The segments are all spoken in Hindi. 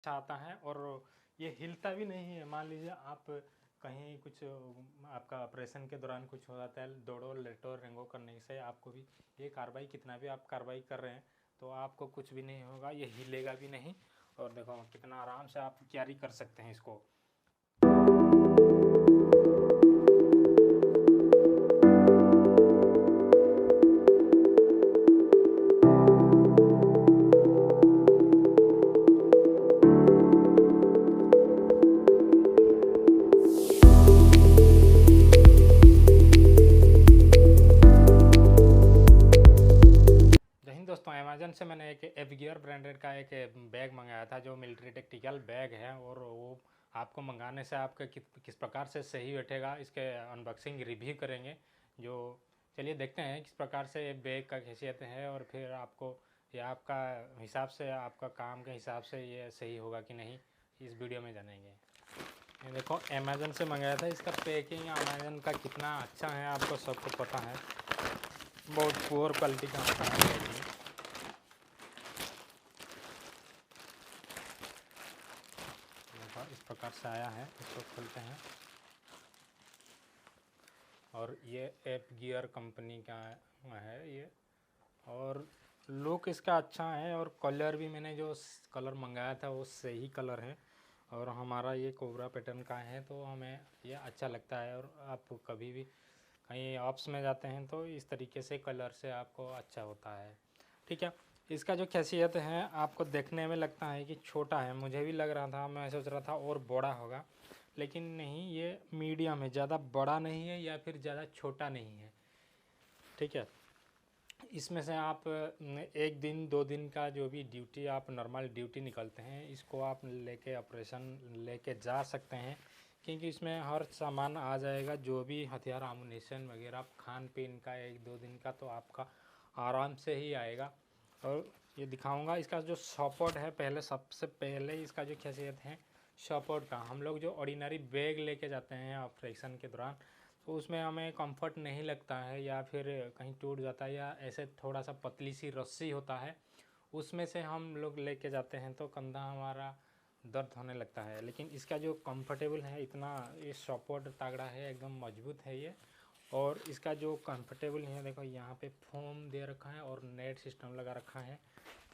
अच्छा आता है और ये हिलता भी नहीं है। मान लीजिए आप कहीं कुछ आपका ऑपरेशन के दौरान कुछ हो जाता है, दौड़ो लेटो रेंगो करने से आपको भी ये कार्रवाई कितना भी आप कार्रवाई कर रहे हैं तो आपको कुछ भी नहीं होगा, ये हिलेगा भी नहीं। और देखो कितना आराम से आप कैरी कर सकते हैं इसको। दोस्तों अमेजन से मैंने एक एवगियर ब्रांडेड का एक बैग मंगाया था जो मिलिट्री टेक्टिकल बैग है, और वो आपको मंगाने से आपका किस प्रकार से सही बैठेगा इसके अनबॉक्सिंग रिव्यू करेंगे। जो चलिए देखते हैं किस प्रकार से ये बैग का हैसियत है, और फिर आपको ये आपका हिसाब से आपका काम के हिसाब से ये सही होगा कि नहीं इस वीडियो में जानेंगे। ये देखो अमेजन से मंगाया था, इसका पैकिंग अमेजन का कितना अच्छा है आपको सबको पता है, बहुत पुअर क्वालिटी का होता है पैकिंग। इस प्रकार से आया है, इसको खोलते हैं और ये एवगियर कंपनी का है ये, और लुक इसका अच्छा है और कलर भी मैंने जो कलर मंगाया था वो सही कलर है, और हमारा ये कोबरा पैटर्न का है तो हमें ये अच्छा लगता है। और आप कभी भी कहीं ऑप्स में जाते हैं तो इस तरीके से कलर से आपको अच्छा होता है। ठीक है, इसका जो खासियत है आपको देखने में लगता है कि छोटा है, मुझे भी लग रहा था, मैं सोच रहा था और बड़ा होगा, लेकिन नहीं, ये मीडियम है, ज़्यादा बड़ा नहीं है या फिर ज़्यादा छोटा नहीं है। ठीक है, इसमें से आप एक दिन 2 दिन का जो भी ड्यूटी आप नॉर्मल ड्यूटी निकलते हैं इसको आप लेके ऑपरेशन लेके जा सकते हैं, क्योंकि इसमें हर सामान आ जाएगा, जो भी हथियार आमुनेशन वगैरह खान पीन का 1-2 दिन का तो आपका आराम से ही आएगा। और ये दिखाऊंगा इसका जो सपोर्ट है, पहले सबसे पहले इसका जो खासियत है सपोर्ट का। हम लोग जो ऑर्डिनरी बैग लेके जाते हैं ऑपरेशन के दौरान तो उसमें हमें कंफर्ट नहीं लगता है, या फिर कहीं टूट जाता है, या ऐसे थोड़ा सा पतली सी रस्सी होता है उसमें से हम लोग लेके जाते हैं तो कंधा हमारा दर्द होने लगता है। लेकिन इसका जो कंफर्टेबल है, इतना ये सपोर्ट तगड़ा है, एकदम मजबूत है ये। और इसका जो कंफर्टेबल है, देखो यहाँ पे फोम दे रखा है और नेट सिस्टम लगा रखा है।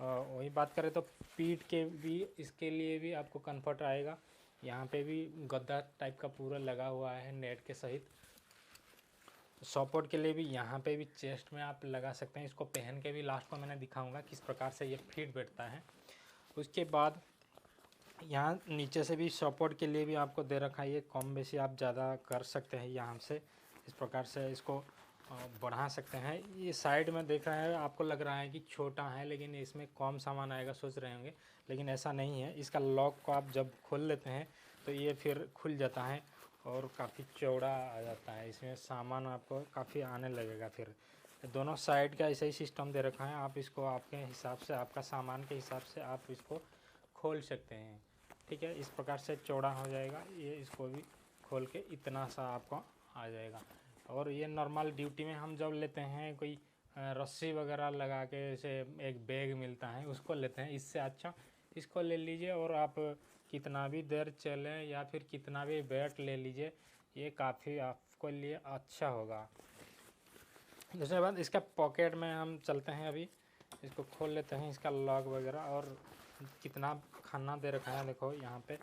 वही बात करें तो पीठ के भी इसके लिए भी आपको कंफर्ट आएगा, यहाँ पे भी गद्दा टाइप का पूरा लगा हुआ है नेट के सहित। सपोर्ट के लिए भी यहाँ पे भी चेस्ट में आप लगा सकते हैं, इसको पहन के भी लास्ट में मैंने दिखाऊंगा किस प्रकार से ये फिट बैठता है। उसके बाद यहाँ नीचे से भी सपोर्ट के लिए भी आपको दे रखा है, ये कम बेसी आप ज़्यादा कर सकते हैं, यहाँ से इस प्रकार से इसको बढ़ा सकते हैं। ये साइड में देख रहे हैं, आपको लग रहा है कि छोटा है लेकिन इसमें कम सामान आएगा सोच रहे होंगे, लेकिन ऐसा नहीं है। इसका लॉक को आप जब खोल लेते हैं तो ये फिर खुल जाता है और काफ़ी चौड़ा आ जाता है, इसमें सामान आपको काफ़ी आने लगेगा। फिर दोनों साइड का ऐसा ही सिस्टम दे रखा है, आप इसको आपके हिसाब से आपका सामान के हिसाब से आप इसको खोल सकते हैं। ठीक है, इस प्रकार से चौड़ा हो जाएगा ये, इसको भी खोल के इतना सा आपको आ जाएगा। और ये नॉर्मल ड्यूटी में हम जब लेते हैं कोई रस्सी वगैरह लगा के जैसे एक बैग मिलता है उसको लेते हैं, इससे अच्छा इसको ले लीजिए और आप कितना भी देर चलें या फिर कितना भी वेट ले लीजिए, ये काफ़ी आपको लिए अच्छा होगा। दूसरे बात इसका पॉकेट में हम चलते हैं, अभी इसको खोल लेते हैं, इसका लॉक वगैरह, और कितना खाना दे रखा है देखो यहाँ पे,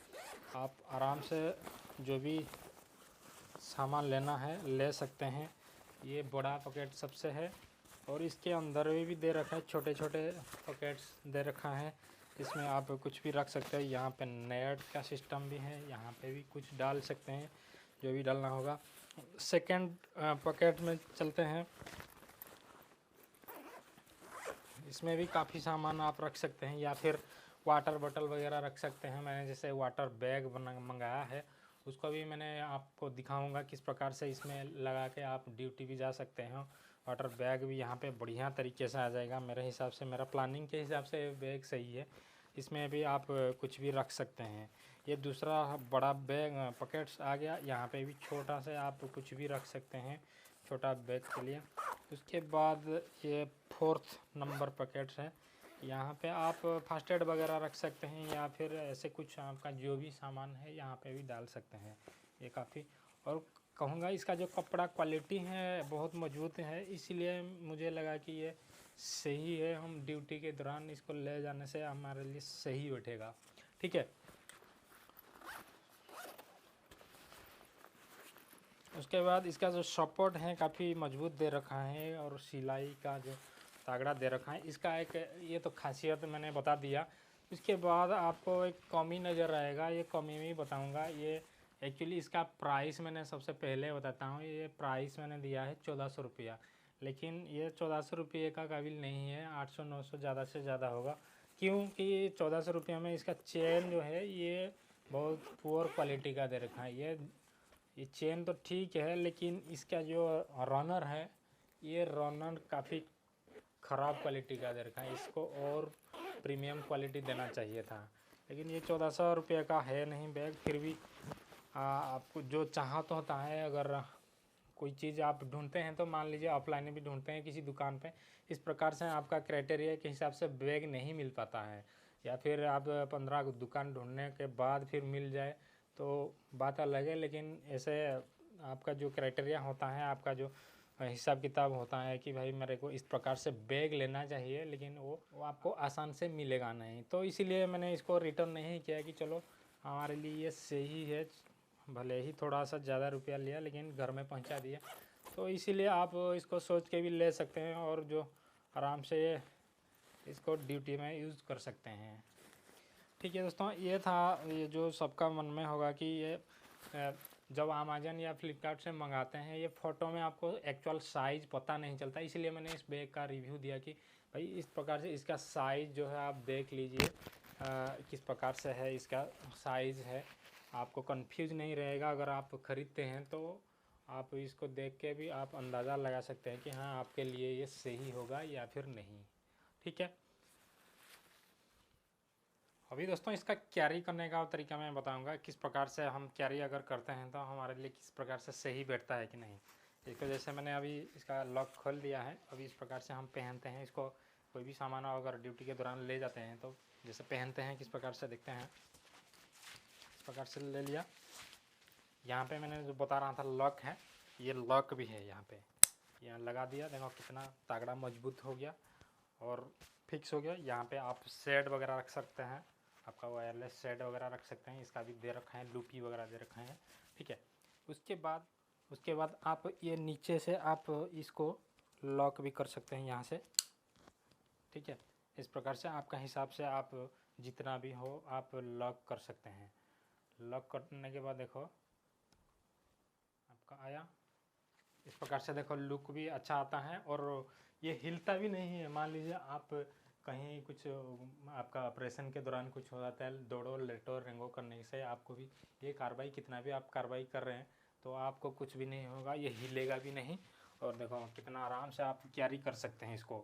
आप आराम से जो भी सामान लेना है ले सकते हैं। ये बड़ा पॉकेट सबसे है, और इसके अंदर भी दे रखा है, छोटे छोटे पॉकेट्स दे रखा है, इसमें आप कुछ भी रख सकते हैं। यहाँ पे नेट का सिस्टम भी है, यहाँ पे भी कुछ डाल सकते हैं जो भी डालना होगा। सेकंड पॉकेट में चलते हैं, इसमें भी काफ़ी सामान आप रख सकते हैं, या फिर वाटर बोतल वगैरह रख सकते हैं। मैंने जैसे वाटर बैग मंगाया है, उसको भी मैंने आपको दिखाऊंगा किस प्रकार से इसमें लगा के आप ड्यूटी भी जा सकते हैं। वाटर बैग भी यहाँ पे बढ़िया तरीके से आ जाएगा मेरे हिसाब से, मेरा प्लानिंग के हिसाब से बैग सही है, इसमें भी आप कुछ भी रख सकते हैं। ये दूसरा बड़ा बैग पॉकेट्स आ गया, यहाँ पे भी छोटा से आप कुछ भी रख सकते हैं छोटा बैग के लिए। उसके बाद ये 4th नंबर पॉकेट्स है, यहाँ पे आप फर्स्ट एड वगैरह रख सकते हैं या फिर ऐसे कुछ आपका जो भी सामान है यहाँ पे भी डाल सकते हैं। ये काफ़ी, और कहूँगा इसका जो कपड़ा क्वालिटी है बहुत मजबूत है, इसीलिए मुझे लगा कि ये सही है। हम ड्यूटी के दौरान इसको ले जाने से हमारे लिए सही बैठेगा। ठीक है, उसके बाद इसका जो सपोर्ट है काफ़ी मजबूत दे रखा है और सिलाई का जो तगड़ा दे रखा है। इसका एक ये तो खासियत मैंने बता दिया। इसके बाद आपको एक कमी नज़र आएगा, ये कमी भी बताऊंगा। ये एक्चुअली इसका प्राइस मैंने सबसे पहले बताता हूँ। ये प्राइस मैंने दिया है 1400 रुपया, लेकिन ये 1400 रुपये का काबिल नहीं है, 800-900 ज़्यादा से ज़्यादा होगा। क्योंकि 1400 रुपये में इसका चेन जो है ये बहुत पुअर क्वालिटी का दे रखा है। ये चेन तो ठीक है, लेकिन इसका जो रनर है ये रनर काफ़ी ख़राब क्वालिटी का दे रखा है। इसको और प्रीमियम क्वालिटी देना चाहिए था, लेकिन ये 1400 रुपये का है नहीं बैग। फिर भी आपको जो चाहत होता है, अगर कोई चीज़ आप ढूंढते हैं तो मान लीजिए ऑफलाइन भी ढूंढते हैं किसी दुकान पे, इस प्रकार से आपका क्राइटेरिया के हिसाब से बैग नहीं मिल पाता है, या फिर आप 15 दुकान ढूंढने के बाद फिर मिल जाए तो बात अलग है। लेकिन ऐसे आपका जो क्राइटेरिया होता है, आपका जो हिसाब किताब होता है कि भाई मेरे को इस प्रकार से बैग लेना चाहिए, लेकिन वो आपको आसान से मिलेगा नहीं। तो इसीलिए मैंने इसको रिटर्न नहीं किया कि चलो हमारे लिए ये सही है, भले ही थोड़ा सा ज़्यादा रुपया लिया लेकिन घर में पहुंचा दिया। तो इसीलिए आप इसको सोच के भी ले सकते हैं और जो आराम से इसको ड्यूटी में यूज़ कर सकते हैं। ठीक है दोस्तों, ये था, ये जो सबका मन में होगा कि ये जब अमेजन या फ्लिपकार्ट से मंगाते हैं ये फ़ोटो में आपको एक्चुअल साइज़ पता नहीं चलता। इसलिए मैंने इस बैग का रिव्यू दिया कि भाई इस प्रकार से इसका साइज़ जो है आप देख लीजिए किस प्रकार से है, इसका साइज़ है, आपको कंफ्यूज नहीं रहेगा। अगर आप ख़रीदते हैं तो आप इसको देख के भी आप अंदाज़ा लगा सकते हैं कि हाँ आपके लिए ये सही होगा या फिर नहीं। ठीक है, अभी दोस्तों इसका कैरी करने का तरीका मैं बताऊंगा, किस प्रकार से हम कैरी अगर करते हैं तो हमारे लिए किस प्रकार से सही बैठता है कि नहीं। इसको जैसे मैंने अभी इसका लॉक खोल दिया है, अभी इस प्रकार से हम पहनते हैं इसको। कोई भी सामान अगर ड्यूटी के दौरान ले जाते हैं तो जैसे पहनते हैं किस प्रकार से दिखते हैं, इस प्रकार से ले लिया। यहाँ पे मैंने जो बता रहा था लॉक है, ये लॉक भी है यहाँ पे, यहाँ लगा दिया। देखो कितना तगड़ा मजबूत हो गया और फिक्स हो गया। यहाँ पे आप शेड वगैरह रख सकते हैं, आपका वायरलेस शेड वगैरह रख सकते हैं, इसका भी दे रखा है, लूपी वगैरह दे रखा है। ठीक है, उसके बाद आप ये नीचे से आप इसको लॉक भी कर सकते हैं यहाँ से। ठीक है, इस प्रकार से आपका हिसाब से आप जितना भी हो आप लॉक कर सकते हैं। लॉक करने के बाद देखो आपका आया, इस प्रकार से देखो लुक भी अच्छा आता है और ये हिलता भी नहीं है। मान लीजिए आप कहीं कुछ आपका ऑपरेशन के दौरान कुछ हो जाता है, दौड़ो लेटो रेंगो करने से आपको भी ये कार्रवाई, कितना भी आप कार्रवाई कर रहे हैं तो आपको कुछ भी नहीं होगा, ये हिलेगा भी नहीं। और देखो कितना आराम से आप कैरी कर सकते हैं इसको।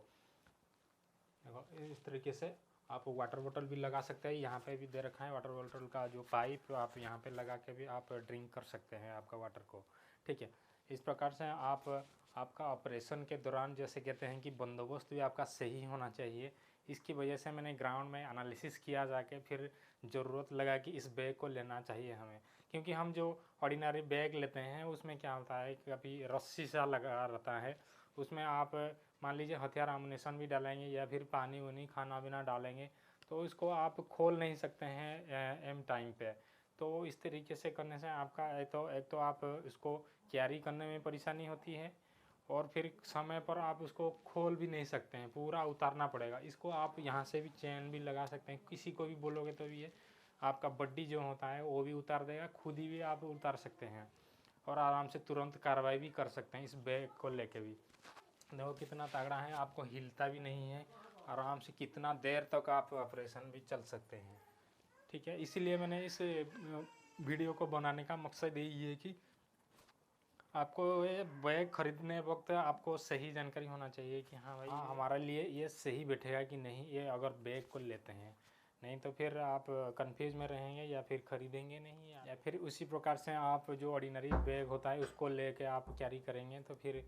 देखो इस तरीके से आप वाटर बोतल भी लगा सकते हैं, यहाँ पे भी दे रखा है वाटर बोतल का जो पाइप, आप यहाँ पे लगा के भी आप ड्रिंक कर सकते हैं आपका वाटर को। ठीक है, इस प्रकार से आप आपका ऑपरेशन के दौरान जैसे कहते हैं कि बंदोबस्त भी आपका सही होना चाहिए। इसकी वजह से मैंने ग्राउंड में एनालिसिस किया जाके फिर ज़रूरत लगा कि इस बैग को लेना चाहिए हमें। क्योंकि हम जो ऑर्डिनरी बैग लेते हैं उसमें क्या होता है, कभी रस्सी सा लगा रहता है, उसमें आप मान लीजिए हथियार आमुनेशन भी डालेंगे या फिर पानी वानी खाना पीना डालेंगे तो इसको आप खोल नहीं सकते हैं एम टाइम पे। तो इस तरीके से करने से आपका एक तो आप इसको कैरी करने में परेशानी होती है और फिर समय पर आप उसको खोल भी नहीं सकते हैं, पूरा उतारना पड़ेगा। इसको आप यहाँ से भी चैन भी लगा सकते हैं, किसी को भी बोलोगे तो भी ये आपका बड्डी जो होता है वो भी उतार देगा, खुद ही भी आप उतार सकते हैं और आराम से तुरंत कार्रवाई भी कर सकते हैं इस बैग को लेके भी। देखो कितना तगड़ा है, आपको हिलता भी नहीं है, आराम से कितना देर तक आप ऑपरेशन भी चल सकते हैं। ठीक है, इसीलिए मैंने इस वीडियो को बनाने का मकसद यही है कि आपको ये बैग खरीदने वक्त आपको सही जानकारी होना चाहिए कि हाँ भाई हमारे लिए ये सही बैठेगा कि नहीं, ये अगर बैग को लेते हैं। नहीं तो फिर आप कंफ्यूज में रहेंगे या फिर ख़रीदेंगे नहीं, या फिर उसी प्रकार से आप जो ऑर्डिनरी बैग होता है उसको लेके आप कैरी करेंगे तो फिर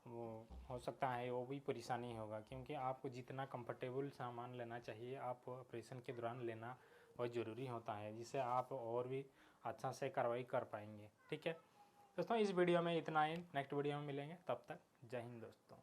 वो हो सकता है वो भी परेशानी होगा, क्योंकि आपको जितना कंफर्टेबल सामान लेना चाहिए आप ऑपरेशन के दौरान लेना बहुत ज़रूरी होता है, जिससे आप और भी अच्छा से कार्रवाई कर पाएंगे। ठीक है दोस्तों, इस वीडियो में इतना ही, नेक्स्ट वीडियो में मिलेंगे, तब तक जय हिंद दोस्तों।